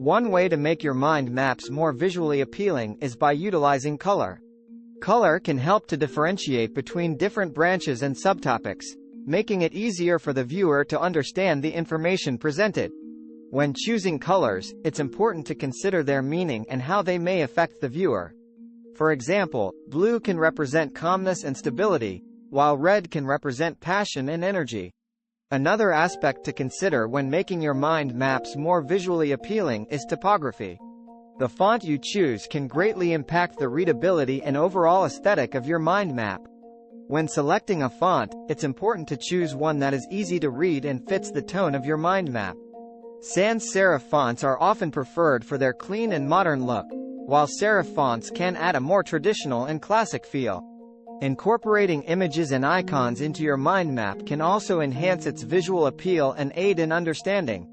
One way to make your mind maps more visually appealing is by utilizing color. Color can help to differentiate between different branches and subtopics, making it easier for the viewer to understand the information presented. When choosing colors, it's important to consider their meaning and how they may affect the viewer. For example, blue can represent calmness and stability, while red can represent passion and energy. Another aspect to consider when making your mind maps more visually appealing is typography. The font you choose can greatly impact the readability and overall aesthetic of your mind map. When selecting a font, it's important to choose one that is easy to read and fits the tone of your mind map. Sans-serif fonts are often preferred for their clean and modern look, while serif fonts can add a more traditional and classic feel. Incorporating images and icons into your mind map can also enhance its visual appeal and aid in understanding.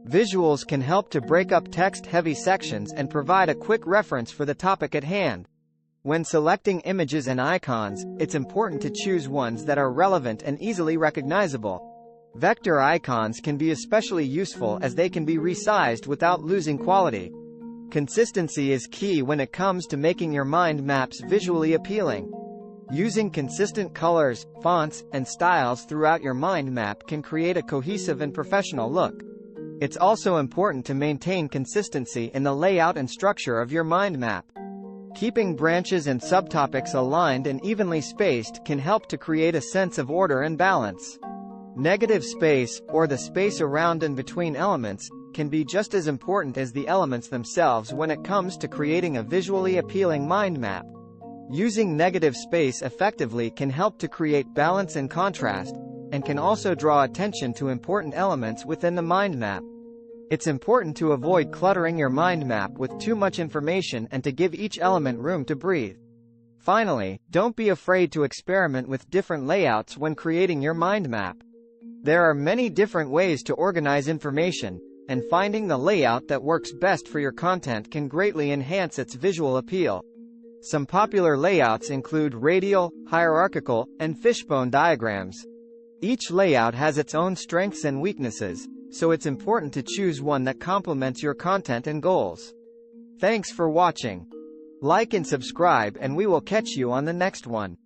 Visuals can help to break up text-heavy sections and provide a quick reference for the topic at hand. When selecting images and icons, it's important to choose ones that are relevant and easily recognizable. Vector icons can be especially useful as they can be resized without losing quality. Consistency is key when it comes to making your mind maps visually appealing. Using consistent colors, fonts, and styles throughout your mind map can create a cohesive and professional look. It's also important to maintain consistency in the layout and structure of your mind map. Keeping branches and subtopics aligned and evenly spaced can help to create a sense of order and balance. Negative space, or the space around and between elements, can be just as important as the elements themselves when it comes to creating a visually appealing mind map. Using negative space effectively can help to create balance and contrast, and can also draw attention to important elements within the mind map. It's important to avoid cluttering your mind map with too much information and to give each element room to breathe. Finally, don't be afraid to experiment with different layouts when creating your mind map. There are many different ways to organize information, and finding the layout that works best for your content can greatly enhance its visual appeal. Some popular layouts include radial, hierarchical, and fishbone diagrams. Each layout has its own strengths and weaknesses, so it's important to choose one that complements your content and goals. Thanks for watching. Like and subscribe, and we will catch you on the next one.